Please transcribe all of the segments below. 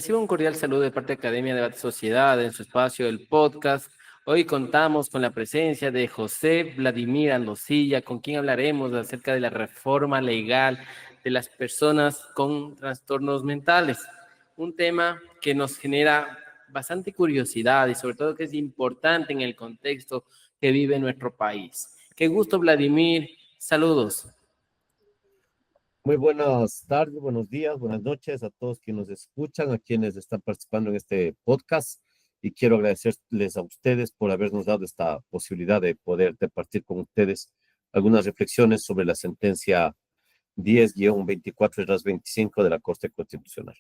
Recibo un cordial saludo de parte de Academia Debate Sociedad en su espacio, el podcast. Hoy contamos con la presencia de José Vladimir Andosilla, con quien hablaremos acerca de la reforma legal de las personas con trastornos mentales. Un tema que nos genera bastante curiosidad y sobre todo que es importante en el contexto que vive nuestro país. Qué gusto, Vladimir. Saludos. Muy buenas tardes, buenos días, buenas noches a todos quienes nos escuchan, a quienes están participando en este podcast y quiero agradecerles a ustedes por habernos dado esta posibilidad de poder compartir con ustedes algunas reflexiones sobre la sentencia 10-24-25 de la Corte Constitucional.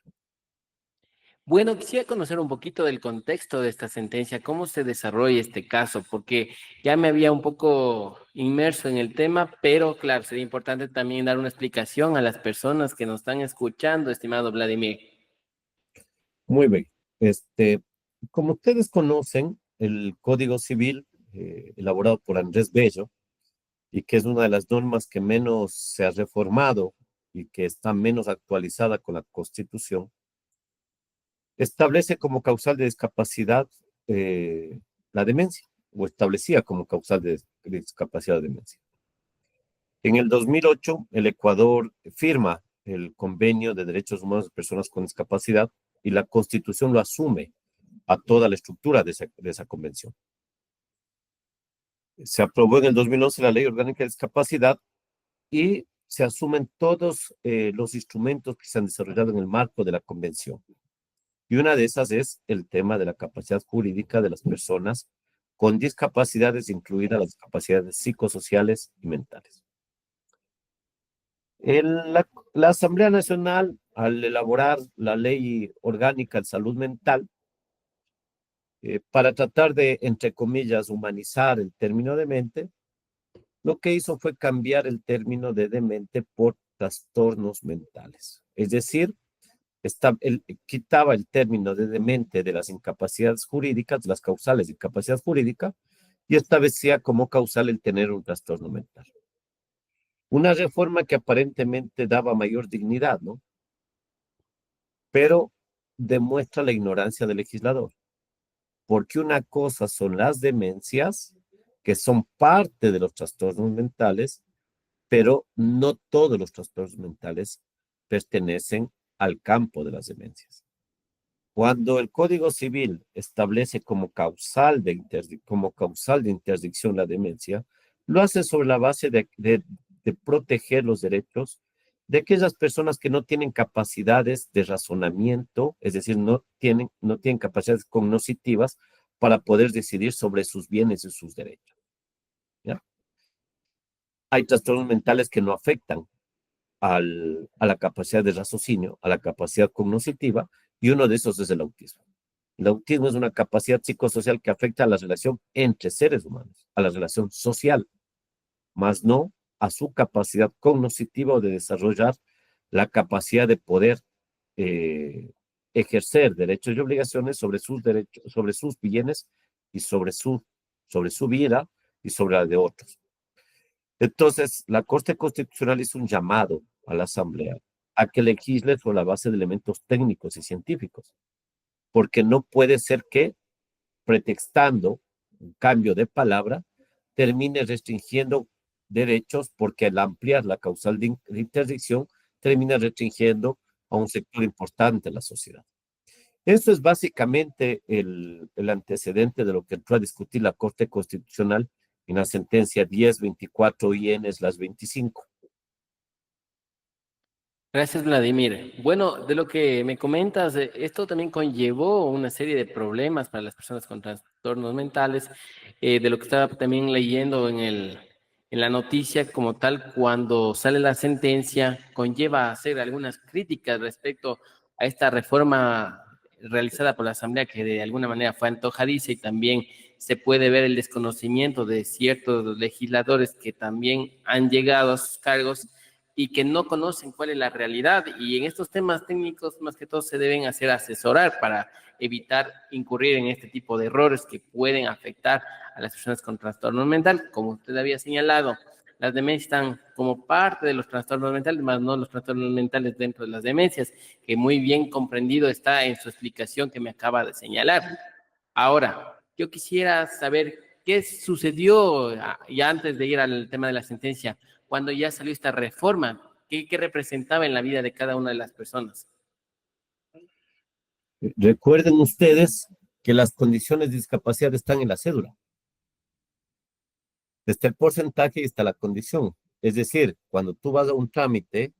Bueno, quisiera conocer un poquito del contexto de esta sentencia, cómo se desarrolla este caso, porque ya me había un poco inmerso en el tema, pero claro, sería importante también dar una explicación a las personas que nos están escuchando, estimado Vladimir. Muy bien. Como ustedes conocen, el Código Civil, elaborado por Andrés Bello, y que es una de las normas que menos se ha reformado y que está menos actualizada con la Constitución, establece como causal de discapacidad la demencia, o establecía como causal de discapacidad de demencia. En el 2008, el Ecuador firma el Convenio de Derechos Humanos de Personas con Discapacidad y la Constitución lo asume a toda la estructura de esa convención. Se aprobó en el 2011 la Ley Orgánica de Discapacidad y se asumen todos los instrumentos que se han desarrollado en el marco de la convención. Y una de esas es el tema de la capacidad jurídica de las personas con discapacidades, incluidas las discapacidades psicosociales y mentales. La Asamblea Nacional, al elaborar la Ley Orgánica de Salud Mental, para tratar de, entre comillas, humanizar el término demente, lo que hizo fue cambiar el término de demente por trastornos mentales. Es decir, quitaba el término de demente de las incapacidades jurídicas, de las causales de incapacidad jurídica, y establecía como causal el tener un trastorno mental. Una reforma que aparentemente daba mayor dignidad, ¿no? Pero demuestra la ignorancia del legislador, porque una cosa son las demencias, que son parte de los trastornos mentales, pero no todos los trastornos mentales pertenecen al campo de las demencias. Cuando el Código Civil establece como causal de interdicción la demencia, lo hace sobre la base de proteger los derechos de aquellas personas que no tienen capacidades de razonamiento, es decir, no tienen capacidades cognitivas para poder decidir sobre sus bienes y sus derechos. ¿Ya? Hay trastornos mentales que no afectan a la capacidad de raciocinio, a la capacidad cognitiva, y uno de esos es el autismo. El autismo es una capacidad psicosocial que afecta a la relación entre seres humanos, a la relación social, más no a su capacidad cognitiva o de desarrollar la capacidad de poder eh, ejercer derechos y obligaciones sobre sus derechos, sobre sus bienes y sobre su vida y sobre la de otros. Entonces, la Corte Constitucional hizo un llamado a la Asamblea a que legisle sobre la base de elementos técnicos y científicos, porque no puede ser que, pretextando un cambio de palabra, termine restringiendo derechos, porque al ampliar la causal de interdicción, termina restringiendo a un sector importante de la sociedad. Eso es básicamente el antecedente de lo que entró a discutir la Corte Constitucional en la sentencia 10-24 IN/25. Gracias, Vladimir. Bueno, de lo que me comentas, esto también conllevó una serie de problemas para las personas con trastornos mentales, de lo que estaba también leyendo en la noticia como tal, cuando sale la sentencia, conlleva a hacer algunas críticas respecto a esta reforma realizada por la Asamblea, que de alguna manera fue antojadiza y también se puede ver el desconocimiento de ciertos legisladores que también han llegado a sus cargos y que no conocen cuál es la realidad. Y en estos temas técnicos, más que todo, se deben hacer asesorar para evitar incurrir en este tipo de errores que pueden afectar a las personas con trastorno mental. Como usted había señalado, las demencias están como parte de los trastornos mentales, más no los trastornos mentales dentro de las demencias, que muy bien comprendido está en su explicación que me acaba de señalar. Ahora, yo quisiera saber qué sucedió ya antes de ir al tema de la sentencia, cuando ya salió esta reforma, qué representaba en la vida de cada una de las personas. Recuerden ustedes que las condiciones de discapacidad están en la cédula. Está el porcentaje y está la condición. Es decir, cuando tú vas a un trámite,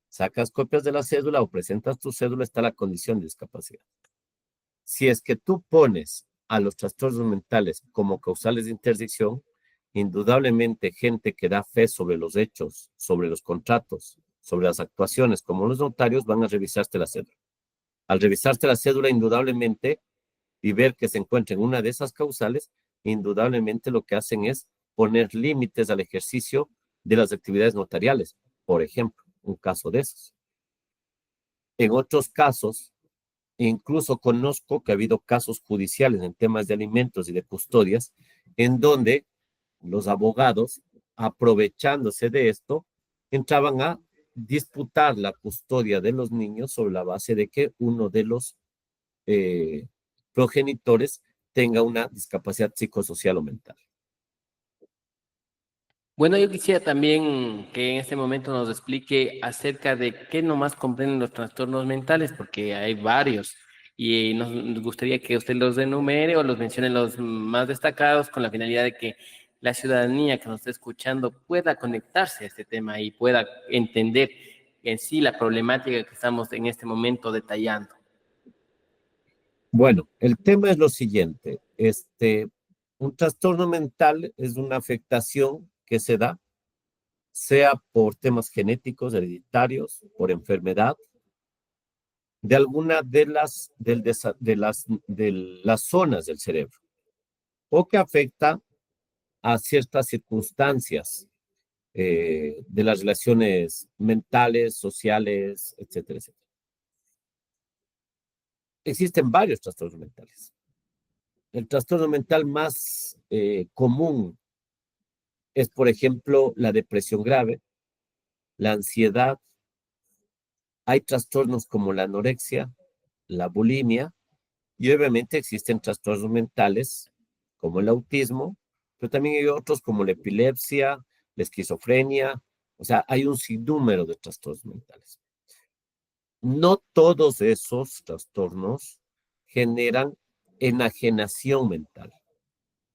sacas copias de la cédula o presentas tu cédula, está la condición de discapacidad. Si es que tú pones a los trastornos mentales como causales de interdicción, indudablemente gente que da fe sobre los hechos, sobre los contratos, sobre las actuaciones, como los notarios, van a revisarte la cédula. Al revisarte la cédula, indudablemente, y ver que se encuentra en una de esas causales, indudablemente lo que hacen es poner límites al ejercicio de las actividades notariales. Por ejemplo, un caso de esos. En otros casos, incluso conozco que ha habido casos judiciales en temas de alimentos y de custodias, en donde los abogados, aprovechándose de esto, entraban a disputar la custodia de los niños sobre la base de que uno de los eh, progenitores tenga una discapacidad psicosocial o mental. Bueno, yo quisiera también que en este momento nos explique acerca de qué nomás comprenden los trastornos mentales, porque hay varios y nos gustaría que usted los enumere o los mencione los más destacados con la finalidad de que la ciudadanía que nos está escuchando pueda conectarse a este tema y pueda entender en sí la problemática que estamos en este momento detallando. Bueno, el tema es lo siguiente. Un trastorno mental es una afectación que se da, sea por temas genéticos, hereditarios, por enfermedad, de alguna de las zonas del cerebro, o que afecta a ciertas circunstancias de las relaciones mentales, sociales, etcétera, etcétera. Existen varios trastornos mentales. El trastorno mental más común es, por ejemplo, la depresión grave, la ansiedad. Hay trastornos como la anorexia, la bulimia, y obviamente existen trastornos mentales como el autismo, pero también hay otros como la epilepsia, la esquizofrenia. O sea, hay un sinnúmero de trastornos mentales. No todos esos trastornos generan enajenación mental.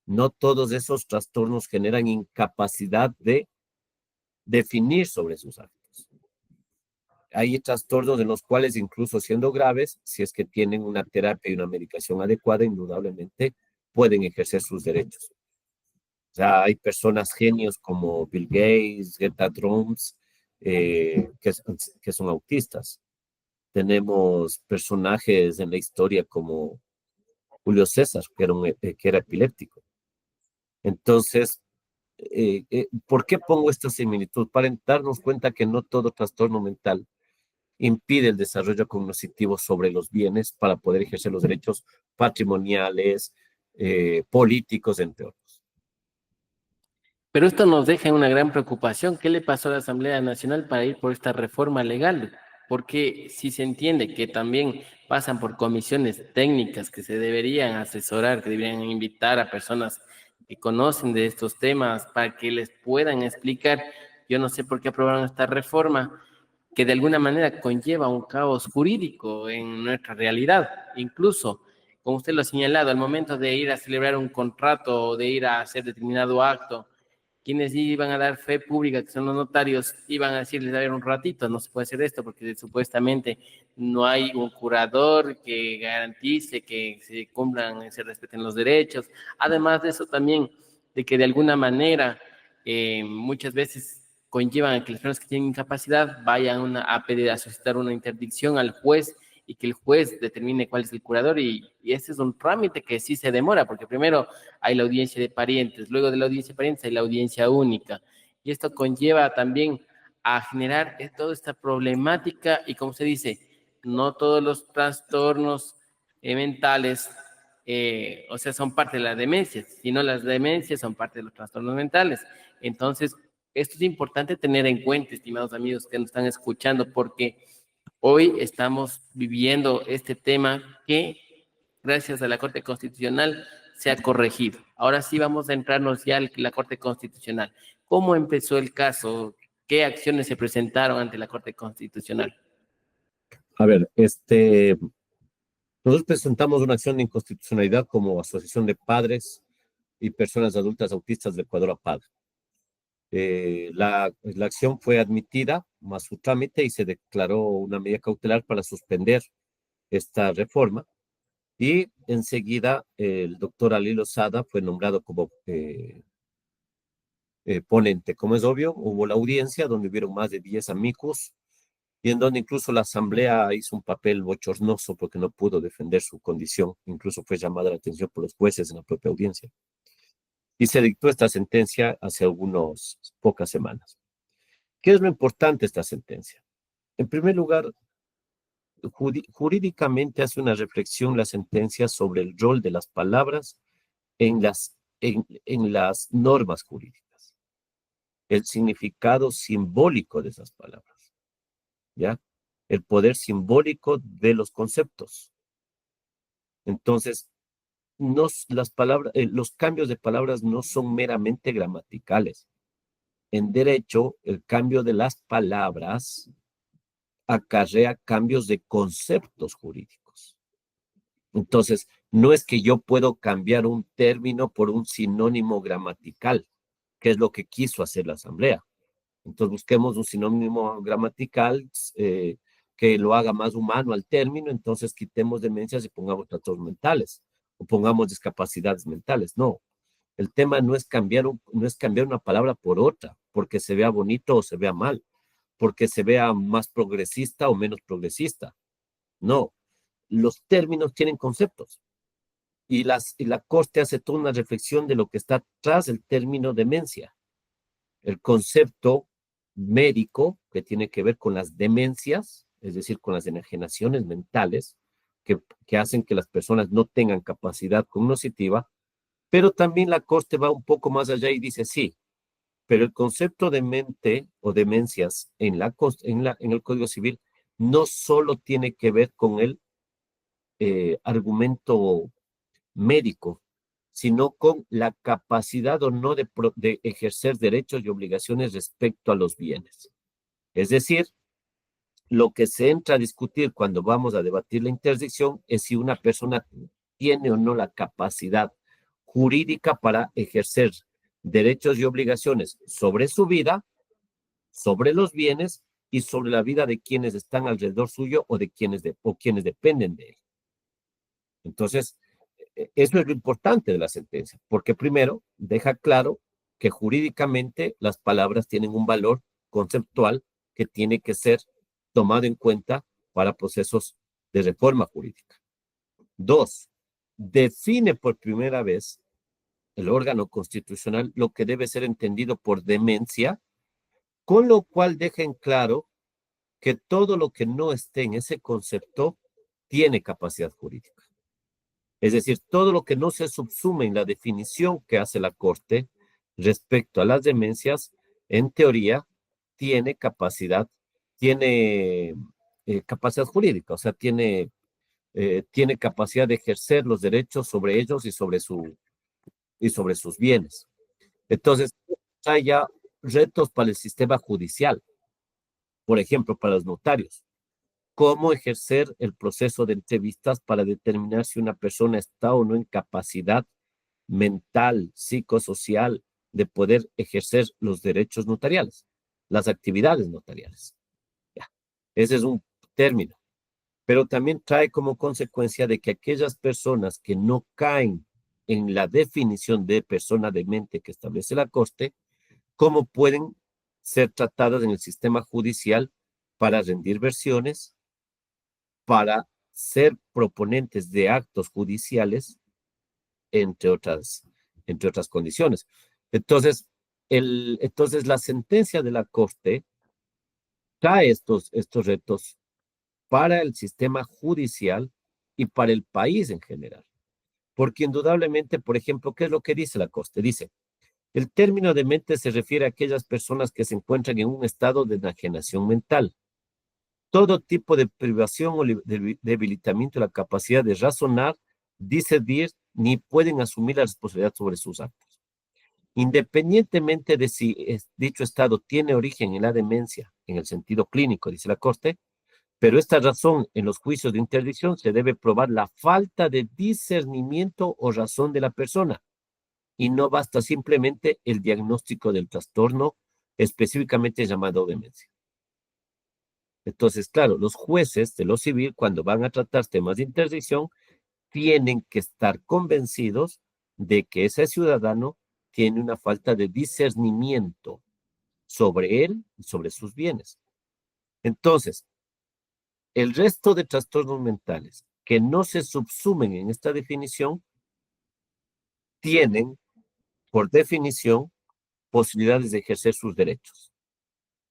No todos esos trastornos generan incapacidad de definir sobre sus actos. Hay trastornos en los cuales, incluso siendo graves, si es que tienen una terapia y una medicación adecuada, indudablemente pueden ejercer sus derechos. O sea, hay personas genios como Bill Gates, Greta Thunberg, que son autistas. Tenemos personajes en la historia como Julio César, que era epiléptico. Entonces, ¿por qué pongo esta similitud? Para darnos cuenta que no todo trastorno mental impide el desarrollo cognitivo sobre los bienes para poder ejercer los derechos patrimoniales, políticos, entre otros. Pero esto nos deja en una gran preocupación. ¿Qué le pasó a la Asamblea Nacional para ir por esta reforma legal? Porque si se entiende que también pasan por comisiones técnicas que se deberían asesorar, que deberían invitar a personas que conocen de estos temas para que les puedan explicar, yo no sé por qué aprobaron esta reforma que de alguna manera conlleva un caos jurídico en nuestra realidad. Incluso, como usted lo ha señalado, al momento de ir a celebrar un contrato o de ir a hacer determinado acto, quienes iban a dar fe pública, que son los notarios, iban a decirles, a ver, un ratito, no se puede hacer esto porque supuestamente no hay un curador que garantice que se cumplan, se respeten los derechos. Además de eso también, de que de alguna manera muchas veces conllevan a que las personas que tienen incapacidad vayan a pedir, a solicitar una interdicción al juez y que el juez determine cuál es el curador y ese es un trámite que sí se demora, porque primero hay la audiencia de parientes, luego de la audiencia de parientes hay la audiencia única, y esto conlleva también a generar toda esta problemática y como se dice, no todos los trastornos mentales, o sea, son parte de las demencias, sino las demencias son parte de los trastornos mentales. Entonces, Esto es importante tener en cuenta, estimados amigos que nos están escuchando, porque hoy estamos viviendo este tema que, gracias a la Corte Constitucional, se ha corregido. Ahora sí vamos a entrarnos ya a la Corte Constitucional. ¿Cómo empezó el caso? ¿Qué acciones se presentaron ante la Corte Constitucional? A ver, nosotros presentamos una acción de inconstitucionalidad como Asociación de Padres y Personas Adultas Autistas del Ecuador, APAD. La acción fue admitida, más su trámite, y se declaró una medida cautelar para suspender esta reforma. Y enseguida el doctor Ali Lozada fue nombrado como ponente. Como es obvio, hubo la audiencia donde hubieron más de 10 amigos y en donde incluso la asamblea hizo un papel bochornoso porque no pudo defender su condición. Incluso fue llamada la atención por los jueces en la propia audiencia. Y se dictó esta sentencia hace algunas pocas semanas. ¿Qué es lo importante de esta sentencia? En primer lugar, jurídicamente hace una reflexión la sentencia sobre el rol de las palabras en las normas jurídicas, el significado simbólico de esas palabras, ¿ya? El poder simbólico de los conceptos. Entonces, los cambios de palabras no son meramente gramaticales. En derecho, el cambio de las palabras acarrea cambios de conceptos jurídicos. Entonces, no es que yo puedo cambiar un término por un sinónimo gramatical, que es lo que quiso hacer la Asamblea. Entonces, busquemos un sinónimo gramatical que lo haga más humano al término, entonces quitemos demencias y pongamos trastornos mentales o pongamos discapacidades mentales. No, el tema no es cambiar una palabra por otra, porque se vea bonito o se vea mal, porque se vea más progresista o menos progresista. No, los términos tienen conceptos y la Corte hace toda una reflexión de lo que está tras el término demencia. El concepto médico que tiene que ver con las demencias, es decir, con las enajenaciones mentales que hacen que las personas no tengan capacidad cognitiva, pero también la Corte va un poco más allá y dice, sí, pero el concepto de mente o demencias en el Código Civil no solo tiene que ver con el argumento médico, sino con la capacidad o no de ejercer derechos y obligaciones respecto a los bienes. Es decir, lo que se entra a discutir cuando vamos a debatir la interdicción es si una persona tiene o no la capacidad jurídica para ejercer derechos y obligaciones sobre su vida, sobre los bienes y sobre la vida de quienes están alrededor suyo o quienes dependen de él. Entonces, eso es lo importante de la sentencia, porque primero deja claro que jurídicamente las palabras tienen un valor conceptual que tiene que ser tomado en cuenta para procesos de reforma jurídica. Dos, define por primera vez el órgano constitucional lo que debe ser entendido por demencia, con lo cual deja en claro que todo lo que no esté en ese concepto tiene capacidad jurídica. Es decir, todo lo que no se subsume en la definición que hace la Corte respecto a las demencias, en teoría, tiene tiene capacidad jurídica, o sea, tiene capacidad de ejercer los derechos sobre ellos y sobre sus bienes. Entonces, hay ya retos para el sistema judicial, por ejemplo, para los notarios. ¿Cómo ejercer el proceso de entrevistas para determinar si una persona está o no en capacidad mental, psicosocial, de poder ejercer los derechos notariales, las actividades notariales? Ya. Ese es un término, pero también trae como consecuencia de que aquellas personas que no caen en la definición de persona demente que establece la Corte, ¿cómo pueden ser tratadas en el sistema judicial para rendir versiones, para ser proponentes de actos judiciales, entre entre otras condiciones? Entonces, entonces la sentencia de la Corte trae estos retos para el sistema judicial y para el país en general. Porque indudablemente, por ejemplo, ¿qué es lo que dice la Corte? Dice, El término demente se refiere a aquellas personas que se encuentran en un estado de enajenación mental. Todo tipo de privación o debilitamiento de la capacidad de razonar, discernir, ni pueden asumir la responsabilidad sobre sus actos. Independientemente de si dicho estado tiene origen en la demencia, en el sentido clínico, dice la Corte, pero esta razón en los juicios de interdicción se debe probar la falta de discernimiento o razón de la persona y no basta simplemente el diagnóstico del trastorno específicamente llamado demencia. Entonces, claro, los jueces de lo civil, cuando van a tratar temas de interdicción, tienen que estar convencidos de que ese ciudadano tiene una falta de discernimiento sobre él y sobre sus bienes. Entonces, el resto de trastornos mentales que no se subsumen en esta definición tienen, por definición, posibilidades de ejercer sus derechos.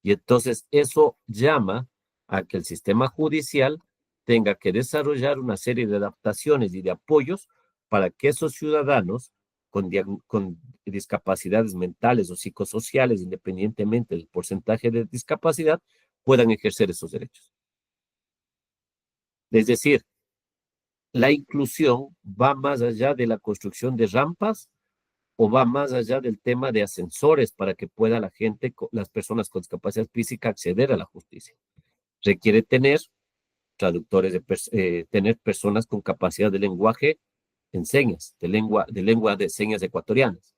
Y entonces eso llama a que el sistema judicial tenga que desarrollar una serie de adaptaciones y de apoyos para que esos ciudadanos con discapacidades mentales o psicosociales, independientemente del porcentaje de discapacidad, puedan ejercer esos derechos. Es decir, la inclusión va más allá de la construcción de rampas o va más allá del tema de ascensores para que pueda la gente, las personas con discapacidad física acceder a la justicia. Requiere tener traductores, tener personas con capacidad de lenguaje en señas, de lengua de señas ecuatorianas.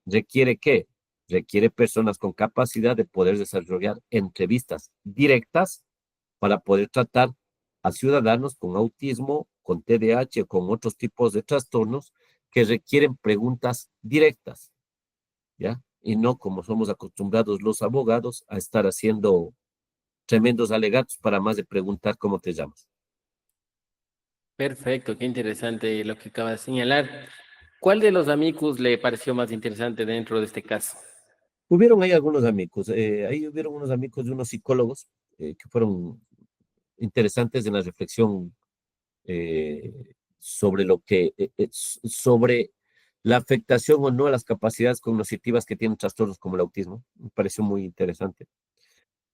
¿Requiere qué? Requiere personas con capacidad de poder desarrollar entrevistas directas para poder tratar a ciudadanos con autismo, con TDAH o con otros tipos de trastornos que requieren preguntas directas, ¿ya? Y no como somos acostumbrados los abogados a estar haciendo tremendos alegatos para más de preguntar cómo te llamas. Perfecto, qué interesante lo que acaba de señalar. ¿Cuál de los amigos le pareció más interesante dentro de este caso? Hubieron ahí algunos amigos, ahí hubieron unos amigos de unos psicólogos que fueron interesantes en la reflexión sobre sobre la afectación o no a las capacidades cognitivas que tienen trastornos como el autismo. Me pareció muy interesante.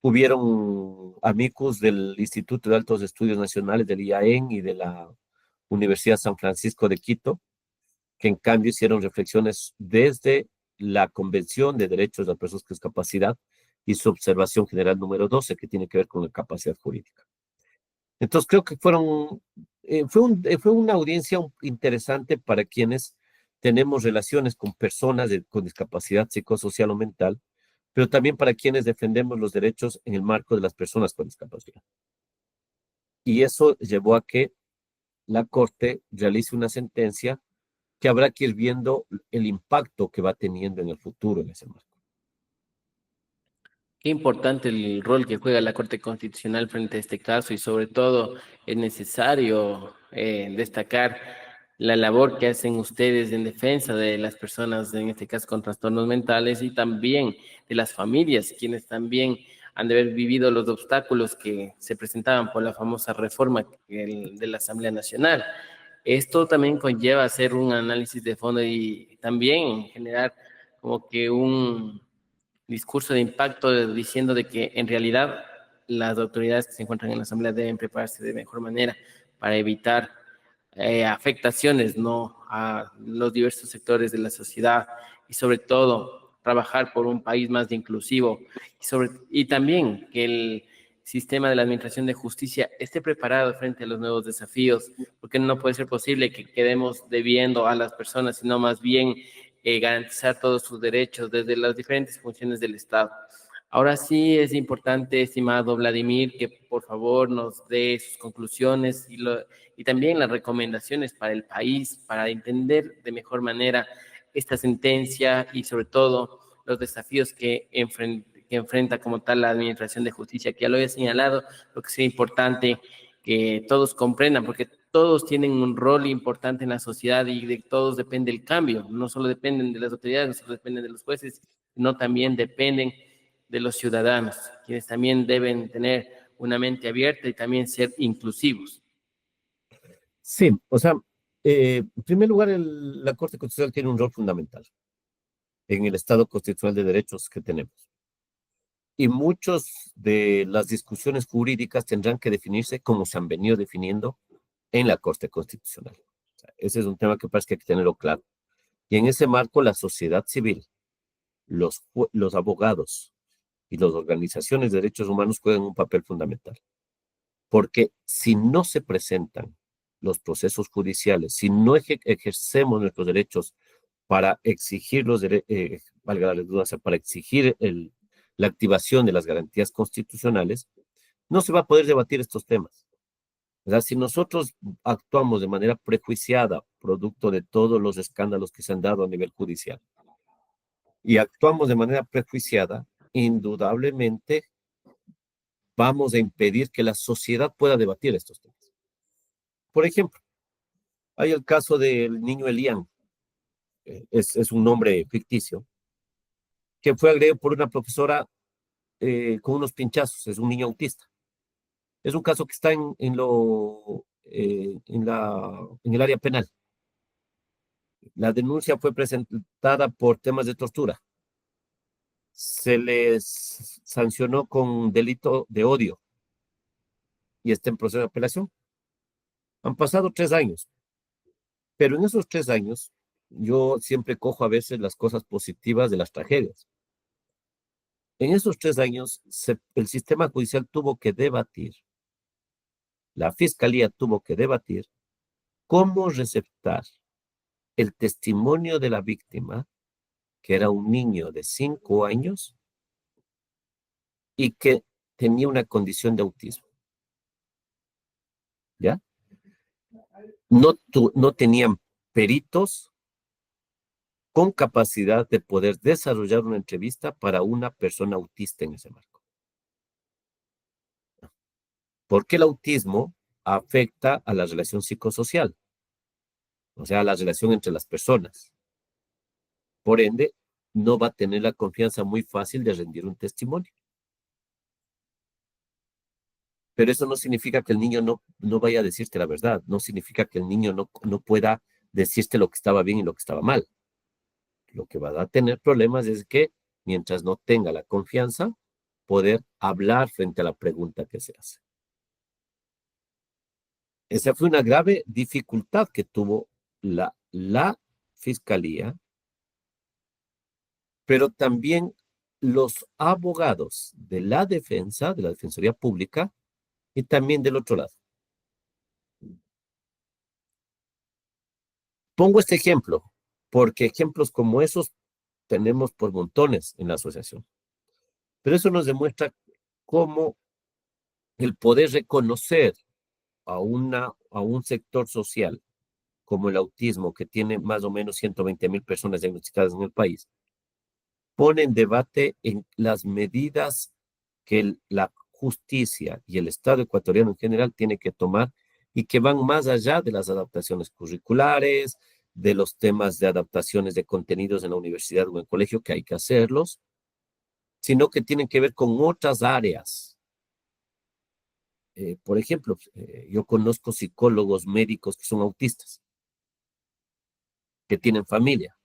Hubieron amigos del Instituto de Altos Estudios Nacionales, del IAEN y de la Universidad San Francisco de Quito, que en cambio hicieron reflexiones desde la Convención de Derechos de las Personas con Discapacidad y su observación general número 12, que tiene que ver con la capacidad jurídica. Entonces creo que fue una audiencia interesante para quienes tenemos relaciones con personas con discapacidad psicosocial o mental, pero también para quienes defendemos los derechos en el marco de las personas con discapacidad. Y eso llevó a que la Corte realice una sentencia que habrá que ir viendo el impacto que va teniendo en el futuro en ese marco. Qué importante el rol que juega la Corte Constitucional frente a este caso y sobre todo es necesario destacar la labor que hacen ustedes en defensa de las personas, en este caso con trastornos mentales y también de las familias, quienes también han de haber vivido los obstáculos que se presentaban por la famosa reforma de la Asamblea Nacional. Esto también conlleva hacer un análisis de fondo y también generar como que un discurso de impacto diciendo de que en realidad las autoridades que se encuentran en la Asamblea deben prepararse de mejor manera para evitar afectaciones, ¿no?, a los diversos sectores de la sociedad y sobre todo trabajar por un país más inclusivo y también que el sistema de la administración de justicia esté preparado frente a los nuevos desafíos, porque no puede ser posible que quedemos debiendo a las personas, sino más bien garantizar todos sus derechos desde las diferentes funciones del Estado. Ahora sí es importante, estimado Vladimir, que por favor nos dé sus conclusiones y también las recomendaciones para el país, para entender de mejor manera esta sentencia y sobre todo los desafíos que enfrenta como tal la Administración de Justicia, que ya lo he señalado, lo que sería importante que todos comprendan, porque todos tienen un rol importante en la sociedad y de todos depende el cambio, no solo dependen de las autoridades, no solo dependen de los jueces, sino también dependen de los ciudadanos, quienes también deben tener una mente abierta y también ser inclusivos. Sí, o sea, en primer lugar, la Corte Constitucional tiene un rol fundamental. en el Estado constitucional de derechos que tenemos. Y muchas de las discusiones jurídicas tendrán que definirse como se han venido definiendo en la Corte Constitucional. O sea, ese es un tema que parece que hay que tenerlo claro. Y en ese marco, la sociedad civil, los abogados y las organizaciones de derechos humanos juegan un papel fundamental. Porque si no se presentan los procesos judiciales, si no ejercemos nuestros derechos para exigir valga la redundancia, para exigir la activación de las garantías constitucionales, no se va a poder debatir estos temas. O sea, si nosotros actuamos de manera prejuiciada, producto de todos los escándalos que se han dado a nivel judicial, y actuamos de manera prejuiciada, indudablemente vamos a impedir que la sociedad pueda debatir estos temas. Por ejemplo, hay el caso del niño Elian, es un nombre ficticio, que fue agredido por una profesora con unos pinchazos, es un niño autista. Es un caso que está en el área penal. La denuncia fue presentada por temas de tortura. Se les sancionó con delito de odio y está en proceso de apelación. Han pasado 3 años, pero en esos 3 años yo siempre cojo a veces las cosas positivas de las tragedias. En esos 3 años el sistema judicial tuvo que debatir, la fiscalía tuvo que debatir cómo receptar el testimonio de la víctima, que era un niño de 5 años y que tenía una condición de autismo. ¿Ya? No tenían peritos con capacidad de poder desarrollar una entrevista para una persona autista en ese marco. Porque el autismo afecta a la relación psicosocial, o sea, a la relación entre las personas. Por ende, no va a tener la confianza muy fácil de rendir un testimonio. Pero eso no significa que el niño no vaya a decirte la verdad, no significa que el niño no pueda decirte lo que estaba bien y lo que estaba mal. Lo que va a tener problemas es que mientras no tenga la confianza, poder hablar frente a la pregunta que se hace. Esa fue una grave dificultad que tuvo la fiscalía, pero también los abogados de la defensa, de la Defensoría Pública, y también del otro lado. Pongo este ejemplo, porque ejemplos como esos tenemos por montones en la asociación. Pero eso nos demuestra cómo el poder reconocer a un sector social como el autismo, que tiene más o menos 120,000 personas diagnosticadas en el país, pone en debate en las medidas que la justicia y el Estado ecuatoriano en general tiene que tomar y que van más allá de las adaptaciones curriculares, de los temas de adaptaciones de contenidos en la universidad o en el colegio, que hay que hacerlos, sino que tienen que ver con otras áreas. Por ejemplo, yo conozco psicólogos médicos que son autistas, que tienen familia.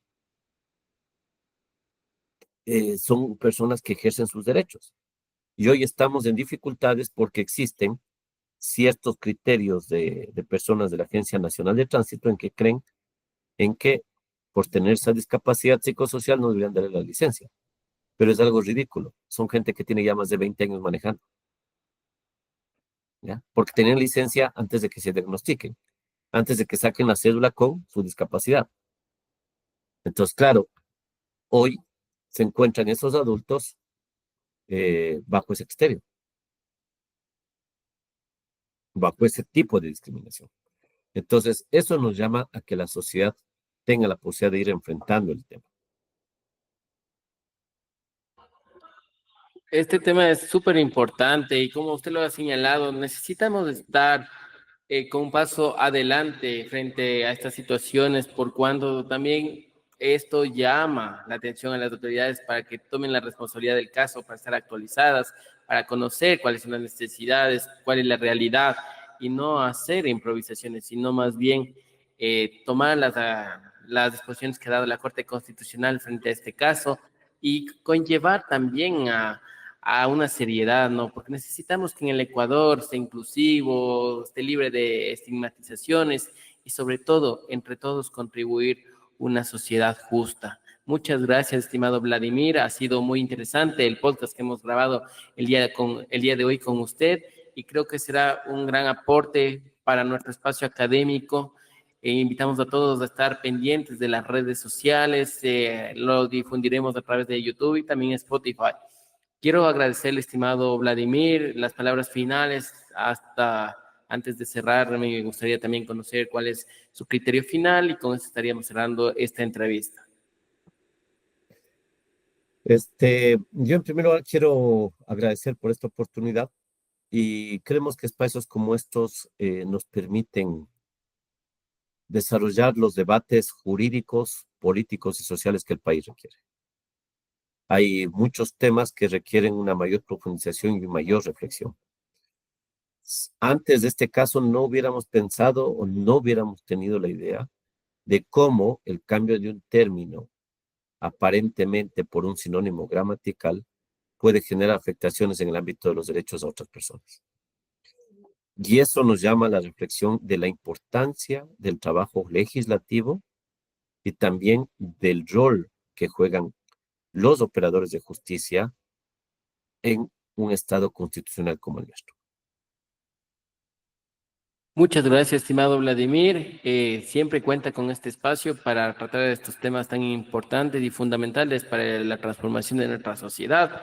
Son personas que ejercen sus derechos. Y hoy estamos en dificultades porque existen ciertos criterios de personas de la Agencia Nacional de Tránsito en que por tener esa discapacidad psicosocial no deberían darle la licencia. Pero es algo ridículo. Son gente que tiene ya más de 20 años manejando. ¿Ya? Porque tienen licencia antes de que se diagnostiquen, antes de que saquen la cédula con su discapacidad. Entonces, claro, hoy se encuentran esos adultos bajo ese criterio, bajo ese tipo de discriminación. Entonces, eso nos llama a que la sociedad tenga la posibilidad de ir enfrentando el tema. Este tema es súper importante y como usted lo ha señalado, necesitamos estar con un paso adelante frente a estas situaciones, por cuando también esto llama la atención a las autoridades para que tomen la responsabilidad del caso, para estar actualizadas, para conocer cuáles son las necesidades, cuál es la realidad y no hacer improvisaciones, sino más bien tomar las disposiciones que ha dado la Corte Constitucional frente a este caso y conllevar también a una seriedad, ¿no? Porque necesitamos que en el Ecuador sea inclusivo, esté libre de estigmatizaciones y sobre todo, entre todos, contribuir una sociedad justa. Muchas gracias, estimado Vladimir. Ha sido muy interesante el podcast que hemos grabado el día de hoy con usted y creo que será un gran aporte para nuestro espacio académico. Invitamos a todos a estar pendientes de las redes sociales, lo difundiremos a través de YouTube y también Spotify. Quiero agradecerle, estimado Vladimir, las palabras finales. Hasta antes de cerrar, me gustaría también conocer cuál es su criterio final y con eso estaríamos cerrando esta entrevista. Yo en primer lugar quiero agradecer por esta oportunidad y creemos que espacios como estos nos permiten desarrollar los debates jurídicos, políticos y sociales que el país requiere. Hay muchos temas que requieren una mayor profundización y mayor reflexión. Antes de este caso no hubiéramos pensado o no hubiéramos tenido la idea de cómo el cambio de un término aparentemente por un sinónimo gramatical puede generar afectaciones en el ámbito de los derechos a otras personas. Y eso nos llama a la reflexión de la importancia del trabajo legislativo y también del rol que juegan los operadores de justicia en un Estado constitucional como el nuestro. Muchas gracias, estimado Vladimir. Siempre cuenta con este espacio para tratar de estos temas tan importantes y fundamentales para la transformación de nuestra sociedad.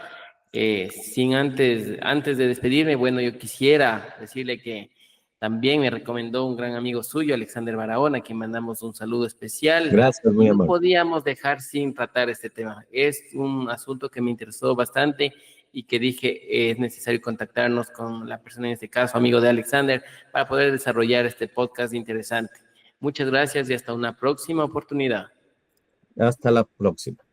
Antes de despedirme, bueno, yo quisiera decirle que también me recomendó un gran amigo suyo, Alexander Barahona, a quien mandamos un saludo especial. Gracias, Y muy no amable. podíamos dejar sin tratar este tema. Es un asunto que me interesó bastante y que dije es necesario contactarnos con la persona, en este caso, amigo de Alexander, para poder desarrollar este podcast interesante. Muchas gracias y hasta una próxima oportunidad. Hasta la próxima.